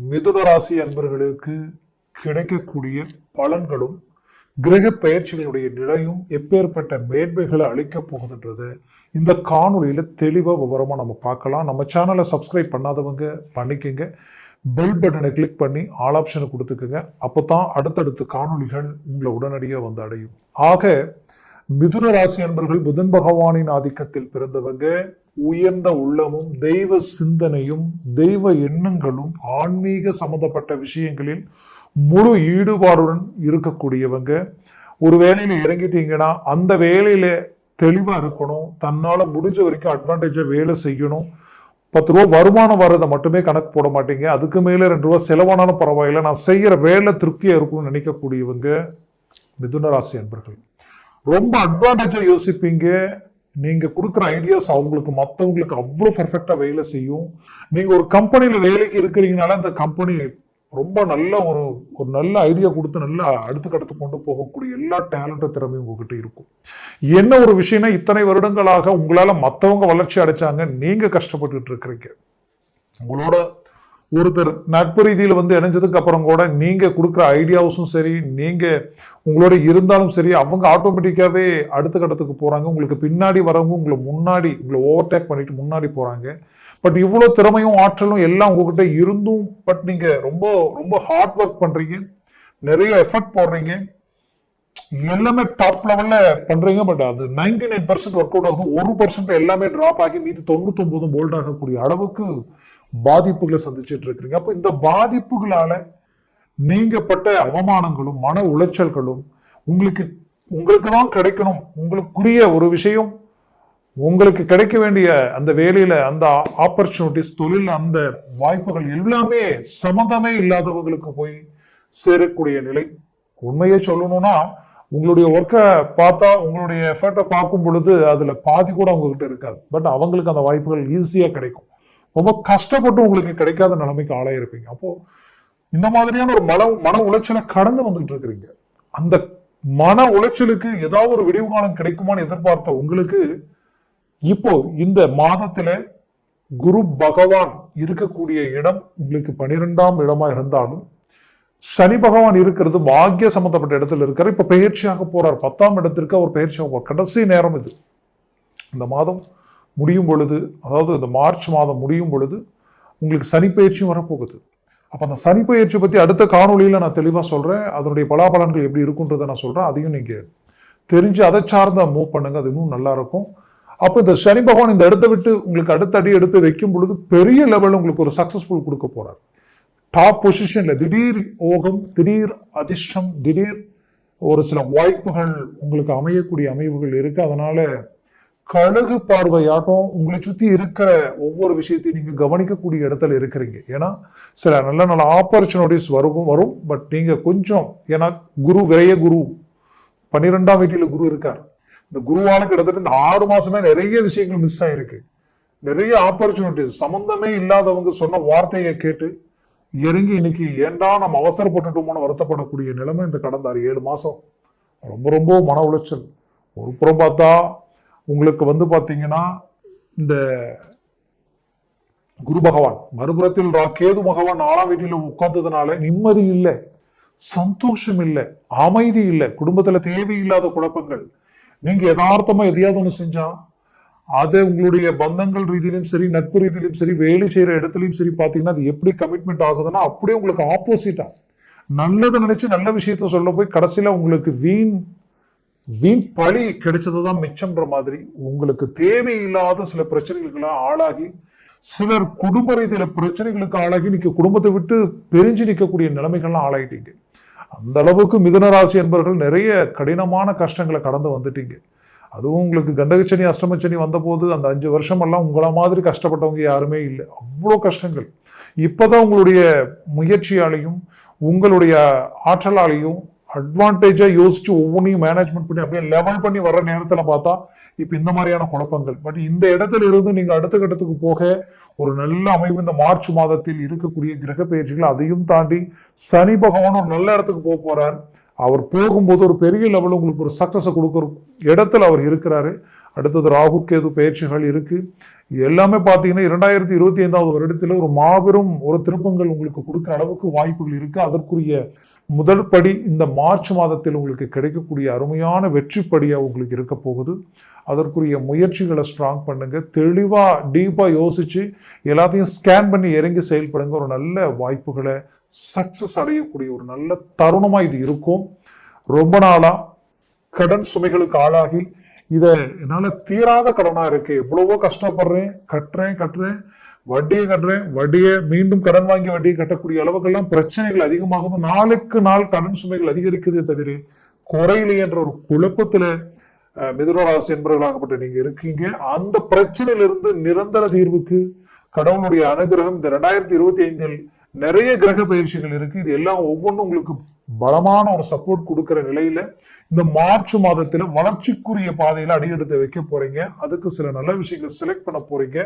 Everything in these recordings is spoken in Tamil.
மிதுன ராசி அன்பர்களுக்கு கிடைக்கக்கூடிய பலன்களும் கிரக பயிற்சிகளுடைய நிலையும் எப்பேற்பட்ட மேன்மைகளை அளிக்க போகுதுன்றது இந்த காணொலியில தெளிவா விவரமா நம்ம பார்க்கலாம். நம்ம சேனலை சப்ஸ்கிரைப் பண்ணாதவங்க பண்ணிக்கங்க, பெல் பட்டனை கிளிக் பண்ணி ஆல் ஆப்ஷனை கொடுத்துக்கோங்க. அப்போதான் அடுத்தடுத்த காணொலிகள் உங்களை உடனடியாக வந்து அடையும். ஆக மிதுன ராசி அன்பர்கள் புதன் பகவானின் ஆதிக்கத்தில் பிறந்தவங்க உயர்ந்த உள்ளமும் தெய்வ சிந்தனையும் தெய்வ எண்ணங்களும் ஆன்மீக சம்பந்தப்பட்ட விஷயங்களில் முழு ஈடுபாடுடன் இருக்கக்கூடியவங்க. ஒரு வேலையில இறங்கிட்டீங்கன்னா அந்த வேலையில தெளிவா இருக்கணும், தன்னால முடிஞ்ச வரைக்கும் அட்வான்டேஜா வேலை செய்யணும். 10 ரூபா வருமானம் வர்றதை மட்டுமே கணக்கு போட மாட்டீங்க, அதுக்கு மேல 2 ரூபா செலவானாலும் பரவாயில்ல, நான் செய்யற வேலை திருப்தியா இருக்கணும்னு நினைக்கக்கூடியவங்க மிதுன ராசி அன்பர்கள். ரொம்ப அட்வான்டேஜா யோசிப்பீங்க. நீங்க கொடுக்குற ஐடியாஸ் அவங்களுக்கு மற்றவங்களுக்கு அவ்வளவு பர்ஃபெக்டா வேலை செய்யும். நீங்க ஒரு கம்பெனியில வேலைக்கு இருக்கிறீங்கனால அந்த கம்பெனி ரொம்ப நல்ல ஒரு நல்ல ஐடியா கொடுத்து நல்லா அடுத்து கொண்டு போகக்கூடிய எல்லா டேலண்ட் திறமையும் உங்ககிட்ட இருக்கும். என்ன ஒரு விஷயம்னா, இத்தனை வருடங்களாக உங்களால மற்றவங்க வளர்ச்சி அடைச்சாங்க, நீங்க கஷ்டப்பட்டுட்டு இருக்கிறீங்க. உங்களோட ஒருத்தர் நட்பு ரீதியில் வந்து இணைஞ்சதுக்கு அப்புறம் கூட நீங்க கொடுக்குற ஐடியாஸும் சரி, நீங்க உங்களோட இருந்தாலும் சரி, அவங்க ஆட்டோமேட்டிக்காவே அடுத்த கட்டத்துக்கு போறாங்க. உங்களுக்கு பின்னாடி வரவங்க உங்களை ஓவர்டேக் பண்ணிட்டு முன்னாடி போறாங்க. பட் இவ்வளவு திறமையும் ஆற்றலும் எல்லாம் உங்ககிட்ட இருந்தும் பட் நீங்க ரொம்ப ரொம்ப ஹார்ட் ஒர்க் பண்றீங்க, நிறைய எஃபர்ட் போடுறீங்க, எல்லாமே டாப் லெவல்ல பண்றீங்க. பட் அது 99% ஒர்க் அவுட் ஆகுது, 1% எல்லாமே டிராப் ஆகி மீது 99 போல்ட் ஆகக்கூடிய அளவுக்கு பாதிப்புகளை சந்திச்சுட்டு இருக்கிறீங்க. அப்போ இந்த பாதிப்புகளால நீங்க பட்ட அவமானங்களும் மன உளைச்சல்களும் உங்களுக்கு தான் கிடைக்கணும், உங்களுக்குரிய ஒரு விஷயம், உங்களுக்கு கிடைக்க வேண்டிய அந்த வேலையில அந்த ஆப்பர்ச்சுனிட்டிஸ், தொழில் அந்த வாய்ப்புகள் எல்லாமே சம்மந்தமே இல்லாதவங்களுக்கு போய் சேரக்கூடிய நிலை. உண்மையை சொல்லணும்னா, உங்களுடைய ஒர்க்கை பார்த்தா, உங்களுடைய எஃபர்ட்டை பார்க்கும் பொழுது அதுல பாதி கூட உங்ககிட்ட இருக்காது. பட் அவங்களுக்கு அந்த வாய்ப்புகள் ஈஸியா கிடைக்கும். ரொம்ப கஷ்டப்பட்டு உங்களுக்கு கிடைக்காத நிலைமைக்கு ஆளாயிருப்பீங்க. அப்போ இந்த மாதிரியான ஒரு மன உளைச்சலை கடந்து வந்துட்டு இருக்கிறீங்க. அந்த மன உளைச்சலுக்கு ஏதாவது ஒரு விடிவு காலம் கிடைக்குமான்னு எதிர்பார்த்த உங்களுக்கு இப்போ இந்த மாதத்துல குரு பகவான் இருக்கக்கூடிய இடம் உங்களுக்கு 12ஆம் இடமா இருந்தாலும், சனி பகவான் இருக்கிறது பாக்கிய சம்பந்தப்பட்ட இடத்துல இருக்காரு. இப்ப பயிற்சியாக போறார், 10ஆம் இடத்திற்கு அவர் பயிற்சியாக போறார். கடைசி நேரம் இது. இந்த மாதம் முடியும் பொழுது, அதாவது இந்த மார்ச் மாதம் முடியும் பொழுது உங்களுக்கு சனி பயிற்சியும் வரப்போகுது. அப்ப அந்த சனி பயிற்சி பத்தி அடுத்த காணொலியில நான் தெளிவா சொல்றேன். அதனுடைய பலாபலன்கள் எப்படி இருக்குன்றதை நான் சொல்றேன். அதையும் நீங்க தெரிஞ்சு அதை சார்ந்த மூவ் பண்ணுங்க, அது இன்னும் நல்லா இருக்கும். அப்ப இந்த சனி பகவான் இந்த இடத்தை விட்டு உங்களுக்கு அடுத்த அடி எடுத்து வைக்கும் பொழுது பெரிய லெவலில் உங்களுக்கு ஒரு சக்சஸ்ஃபுல் கொடுக்க போறார். டாப் பொசிஷன்ல திடீர் யோகம், திடீர் அதிர்ஷ்டம், திடீர் ஒரு சில வாய்ப்புகள் உங்களுக்கு அமையக்கூடிய அமைவுகள் இருக்கு. அதனால கழுகு பார்வையாட்டம் உங்களை சுத்தி இருக்கிற ஒவ்வொரு விஷயத்தையும் நீங்க கவனிக்கக்கூடிய இடத்துல இருக்கிறீங்க. ஏன்னா சில நல்ல நல்ல ஆப்பர்ச்சுனிட்டிஸ் வரும். பட் நீங்க கொஞ்சம், ஏன்னா குரு விரைய குரு 12ஆம் வீட்டில குரு இருக்கார். இந்த குருவான கிட்டத்தட்ட இந்த 6 மாசமே நிறைய விஷயங்கள் மிஸ் ஆயிருக்கு. நிறைய ஆப்பர்ச்சுனிட்டிஸ் சம்பந்தமே இல்லாதவங்க சொன்ன வார்த்தையை கேட்டு இறங்கி இன்னைக்கு ஏண்டா நம்ம அவசரப்பட்டுட்டோமோன்னு வருத்தப்படக்கூடிய நிலைமை இந்த கடந்த 7 மாசம் ரொம்ப ரொம்ப மன உளைச்சல். ஒரு புறம் பார்த்தா உங்களுக்கு வந்து பாத்தீங்கன்னா இந்த குரு பகவான், மறுபுறத்தில் கேது பகவான் 4ஆம் வீட்டில உட்கார்ந்ததுனால நிம்மதி இல்லை, சந்தோஷம் இல்லை, அமைதி இல்லை, குடும்பத்துல தேவையில்லாத குழப்பங்கள். நீங்க யதார்த்தமா எதையாவது ஒண்ணு செஞ்சா அது உங்களுடைய பந்தங்கள் ரீதியிலும் சரி, நட்பு ரீதியிலும் சரி, வேலை செய்யற இடத்துலயும் சரி பாத்தீங்கன்னா அது எப்படி கமிட்மெண்ட் ஆகுதுன்னா அப்படியே உங்களுக்கு ஆப்போசிட்டா நல்லதை நினைச்சு நல்ல விஷயத்த சொல்ல போய் கடைசியில உங்களுக்கு வீண் பழி கிடைச்சதுதான் மிச்சம்ன்ற மாதிரி உங்களுக்கு தேவையில்லாத சில பிரச்சனைகளுக்கு ஆளாகி, சிலர் குடும்ப ரீதியில பிரச்சனைகளுக்கு ஆளாகி நீங்க குடும்பத்தை விட்டு பிரிஞ்சு நிற்கக்கூடிய நிலைமைகள்லாம் ஆளாயிட்டீங்க. அந்த அளவுக்கு மிதுன ராசி என்பவர்கள் நிறைய கடினமான கஷ்டங்களை கடந்து வந்துட்டீங்க. அதுவும் உங்களுக்கு கண்டகச்சனி அஷ்டமச்சனி வந்த போது அந்த 5 வருஷம் எல்லாம் உங்கள மாதிரி கஷ்டப்பட்டவங்க யாருமே இல்லை. அவ்வளோ கஷ்டங்கள். இப்பதான் உங்களுடைய முயற்சியாலையும் உங்களுடைய ஆற்றலாலையும் அட்வான்டேஜா யோசிச்சு ஒவ்வொன்றையும் மேனேஜ்மெண்ட் பண்ணி அப்படியே லெவல் பண்ணி வர்ற நேரத்துல பார்த்தா இப்ப இந்த மாதிரியான குழப்பங்கள். பட் இந்த இடத்துல இருந்து நீங்க அடுத்த கட்டத்துக்கு போக ஒரு நல்ல அமைவு இந்த மார்ச் மாதத்தில் இருக்கக்கூடிய கிரக பயிற்சிகள், அதையும் தாண்டி சனி பகவான் ஒரு நல்ல இடத்துக்கு போறார். அவர் போகும்போது ஒரு பெரிய லெவலில் உங்களுக்கு ஒரு சக்சஸை கொடுக்குற இடத்துல அவர் இருக்கிறாரு. அடுத்தது ராகு கேது பயிற்சிகள் இருக்கு. இது எல்லாமே பார்த்தீங்கன்னா 2025 வருடத்தில் ஒரு மாபெரும் ஒரு திருப்பங்கள் உங்களுக்கு கொடுக்குற அளவுக்கு வாய்ப்புகள் இருக்கு. அதற்குரிய முதல் படி இந்த மார்ச் மாதத்தில் உங்களுக்கு கிடைக்கக்கூடிய அருமையான வெற்றிப்படியா உங்களுக்கு இருக்க போகுது. அதற்குரிய முயற்சிகளை ஸ்ட்ராங் பண்ணுங்க. தெளிவா டீப்பா யோசிச்சு எல்லாத்தையும் ஸ்கேன் பண்ணி இறங்கி செயல்படுங்க. ஒரு நல்ல வாய்ப்புகளை சக்சஸ் அடையக்கூடிய ஒரு நல்ல தருணமா இது இருக்கும். ரொம்ப நாளா கடன் சுமைகளுக்கு ஆளாகி இத என்னால தீராத கடனா இருக்கு, எவ்வளவோ கஷ்டப்படுறேன், கட்டுறேன், வட்டியை மீண்டும் கடன் வாங்கி வட்டியை கட்டக்கூடிய அளவுக்கெல்லாம் பிரச்சனைகள் அதிகமாகும், நாளுக்கு நாள் கடன் சுமைகள் அதிகரிக்குதே தவிர குறையிலே என்ற ஒரு குழப்பத்துல மிதுன ராசி என்பவர்களாகப்பட்ட நீங்க இருக்கீங்க. அந்த பிரச்சனையிலிருந்து நிரந்தர தீர்வுக்கு கடவுளுடைய அனுகிரகம் இந்த 2025 நிறைய கிரக பயிற்சிகள் இருக்கு. இது எல்லாம் ஒவ்வொன்றும் உங்களுக்கு பலமான ஒரு சப்போர்ட் கொடுக்கிற நிலையில இந்த மார்ச் மாதத்துல வளர்ச்சிக்குரிய பாதையில அடியெடுத்து வைக்க போறீங்க. அதுக்கு சில நல்ல விஷயங்களை செலக்ட் பண்ண போறீங்க.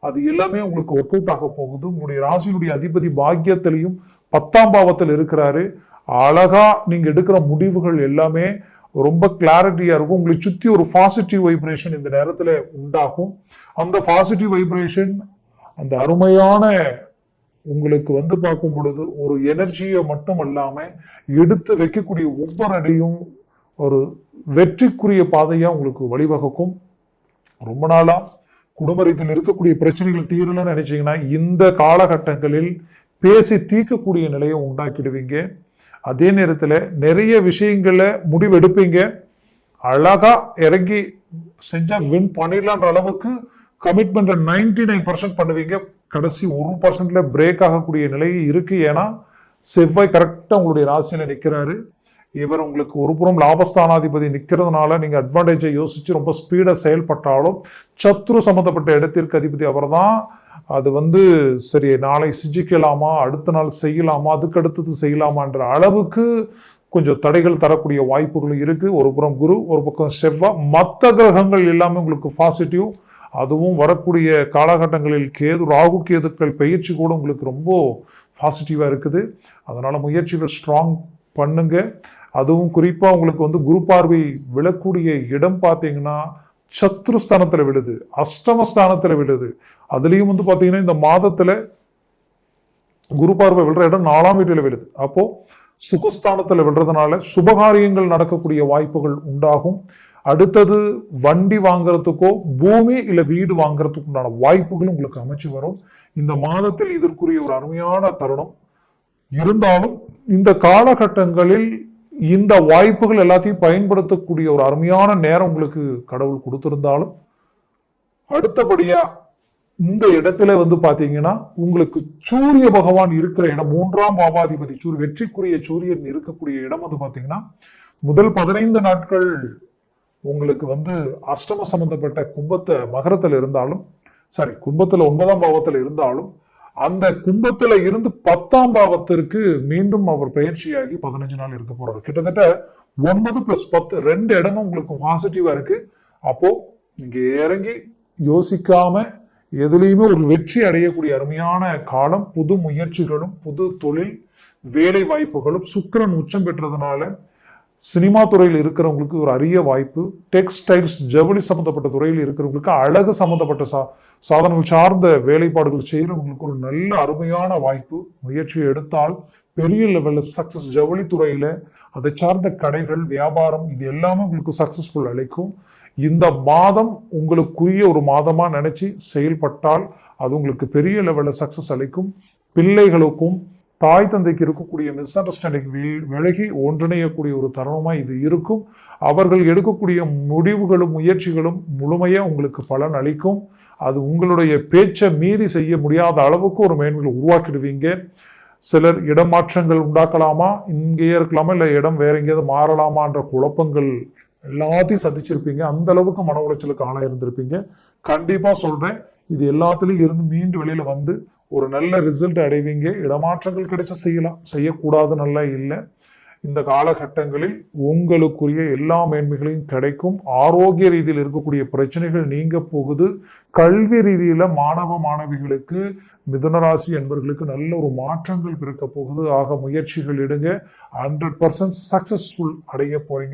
அது எல்லாமே உங்களுக்கு ஒர்க் அவுட் ஆக போகுது. உங்களுடைய ராசியினுடைய அதிபதி பாக்கியத்திலையும் 10ஆம் பாவத்தில் இருக்கிறாரு. அழகா நீங்க எடுக்கிற முடிவுகள் எல்லாமே ரொம்ப கிளாரிட்டியா இருக்கும். உங்களை சுத்தி ஒரு பாசிட்டிவ் வைப்ரேஷன் இந்த நேரத்துல உண்டாகும். அந்த பாசிட்டிவ் வைப்ரேஷன் அந்த அருமையான உங்களுக்கு பார்க்கும் பொழுது ஒரு எனர்ஜியை மட்டும் இல்லாம எடுத்து வைக்கக்கூடிய ஒவ்வொரு அடியும் ஒரு வெற்றிக்குரிய பாதையா உங்களுக்கு வழிவகுக்கும். ரொம்ப நாளா குடும்ப ரீதியில் இருக்கக்கூடிய பிரச்சனைகள் தீரலன்னு நினைச்சீங்கன்னா இந்த காலகட்டங்களில் பேசி தீர்க்கக்கூடிய நிலையை உண்டாக்கிடுவீங்க. அதே நேரத்துல நிறைய விஷயங்களை முடிவெடுப்பீங்க. அழகா இறங்கி செஞ்சா வின் பண்ணிடலான்ற அளவுக்கு கமிட்மெண்ட் 99% பண்ணுவீங்க. கடைசி 1% பிரேக் ஆகக்கூடிய நிலை இருக்கு. ஏன்னா செவ்வாய் கரெக்டா உங்களுடைய ராசியில நிக்கிறாரு. இவர் உங்களுக்கு ஒரு புறம் லாபஸ்தானாதிபதி நிக்கிறதுனால நீங்க அட்வான்டேஜை யோசிச்சு ரொம்ப ஸ்பீடா செயல்பட்டாலும் சத்ரு சம்பந்தப்பட்ட இடத்திற்கு அதிபதி அவர் தான். அது சரி நாளை செஞ்சுக்கலாமா, அடுத்த நாள் செய்யலாமா, அதுக்கு அடுத்தது செய்யலாமான்ற அளவுக்கு கொஞ்சம் தடைகள் தரக்கூடிய வாய்ப்புகளும் இருக்கு. ஒரு புறம் குரு, ஒரு பக்கம் செவ்வாய், மற்ற கிரகங்கள் எல்லாமே உங்களுக்கு பாசிட்டிவ். அதுவும் வரக்கூடிய காலகட்டங்களில் ராகு கேதுக்கள் பயிற்சி கூட உங்களுக்கு ரொம்ப பாசிட்டிவா இருக்குது. அதனால முயற்சிகள் ஸ்ட்ராங் பண்ணுங்க. அதுவும் குறிப்பா உங்களுக்கு குரு பார்வை விழக்கூடிய இடம் பார்த்தீங்கன்னா சத்ருஸ்தானத்துல விழுது, அஷ்டமஸ்தானத்துல விழுது. அதுலயும் பாத்தீங்கன்னா இந்த மாதத்துல குரு பார்வை விழுற இடம் 4ஆம் வீட்டில விழுது. அப்போ சுகஸ்தானத்துல விழுறதுனால சுபகாரியங்கள் நடக்கக்கூடிய வாய்ப்புகள் உண்டாகும். அடுத்தது வண்டி வாங்குறதுக்கோ பூமி இல்ல வீடு வாங்குறதுக்கு உண்டான வாய்ப்புகள் உங்களுக்கு அமைச்சு வரும். இந்த மாதத்தில் இதற்குரிய ஒரு அருமையான தருணம் இருந்தாலும் இந்த காலகட்டங்களில் இந்த வாய்ப்புகள் எல்லாத்தையும் பயன்படுத்தக்கூடிய ஒரு அருமையான நேரம் உங்களுக்கு கடவுள் கொடுத்திருந்தாலும் அடுத்தபடியா இந்த இடத்துல பாத்தீங்கன்னா உங்களுக்கு சூரிய பகவான் இருக்கிற இடம் 3ஆம் பாவாதிபதி வெற்றிக்குரிய சூரியன் இருக்கக்கூடிய இடம் பாத்தீங்கன்னா முதல் 15 நாட்கள் உங்களுக்கு அஷ்டம சம்பந்தப்பட்ட மகரத்துல இருந்தாலும் கும்பத்துல 9ஆம் பாவத்துல இருந்தாலும் அந்த கும்பத்துல இருந்து 10ஆம் பாவத்திற்கு மீண்டும் அவர் பயிற்சியாகி 15 நாள் இருக்க போறாரு. கிட்டத்தட்ட 9+10 2 இடமும் உங்களுக்கு பாசிட்டிவா இருக்கு. அப்போ நீங்க இறங்கி யோசிக்காம எதுலையுமே ஒரு வெற்றி அடையக்கூடிய அருமையான காலம். புது முயற்சிகளும் புது தொழில் வேலை வாய்ப்புகளும் சுக்கிரன் உச்சம் பெற்றதுனால சினிமா துறையில் இருக்கிறவங்களுக்கு ஒரு அரிய வாய்ப்பு. டெக்ஸ்டைல்ஸ் ஜவுளி சம்பந்தப்பட்ட துறையில் இருக்கிறவங்களுக்கு அழகு சம்பந்தப்பட்ட சாதனங்கள் சார்ந்த வேலைப்பாடுகள் செய்யறவங்களுக்கு ஒரு நல்ல அருமையான வாய்ப்பு. முயற்சியை எடுத்தால் பெரிய லெவல்ல சக்சஸ். ஜவுளி துறையில அதை சார்ந்த கடைகள் வியாபாரம் இது எல்லாமே உங்களுக்கு சக்சஸ்ஃபுல் அளிக்கும். இந்த மாதம் உங்களுக்குரிய ஒரு மாதமா நினைச்சு செயல்பட்டால் அது உங்களுக்கு பெரிய லெவல்ல சக்சஸ் அளிக்கும். பிள்ளைகளுக்கும் தாய் தந்தைக்கு இருக்கக்கூடிய மிஸ் அண்டர்ஸ்டாண்டிங் விலகி ஒன்றிணையக்கூடிய ஒரு தருணமா இது இருக்கும். அவர்கள் எடுக்கக்கூடிய முடிவுகளும் முயற்சிகளும் முழுமையா உங்களுக்கு பலன் அளிக்கும். அது உங்களுடைய பேச்சை மீறி செய்ய முடியாத அளவுக்கு ஒரு மேன்மைகளை உருவாக்கிடுவீங்க. சிலர் இடமாற்றங்கள் உண்டாக்கலாமா, இங்கேயே இருக்கலாமா, இல்லை இடம் வேற எங்கேயாவது மாறலாமான்ற குழப்பங்கள் எல்லாத்தையும் சந்திச்சிருப்பீங்க. அந்த அளவுக்கு மன உளைச்சலுக்கு ஆளாயிருந்திருப்பீங்க. கண்டிப்பா சொல்றேன், இது எல்லாத்துலயும் இருந்து மீண்டு வெளியில ஒரு நல்ல ரிசல்ட் அடைவீங்க. இடமாற்றங்கள் கிடைச்சா செய்யலாம், செய்யக்கூடாது நல்லா இல்லை. இந்த காலகட்டங்களில் உங்களுக்குரிய எல்லா மேன்மைகளையும் கிடைக்கும். ஆரோக்கிய ரீதியில் இருக்கக்கூடிய பிரச்சனைகள் நீங்க போகுது. கல்வி ரீதியில மாணவ மாணவிகளுக்கு மிதுனராசி என்பவர்களுக்கு நல்ல ஒரு மாற்றங்கள் பிறக்க போகுது. ஆக முயற்சிகள் எடுங்க. 100% சக்சஸ்ஃபுல் அடைய போறீங்க.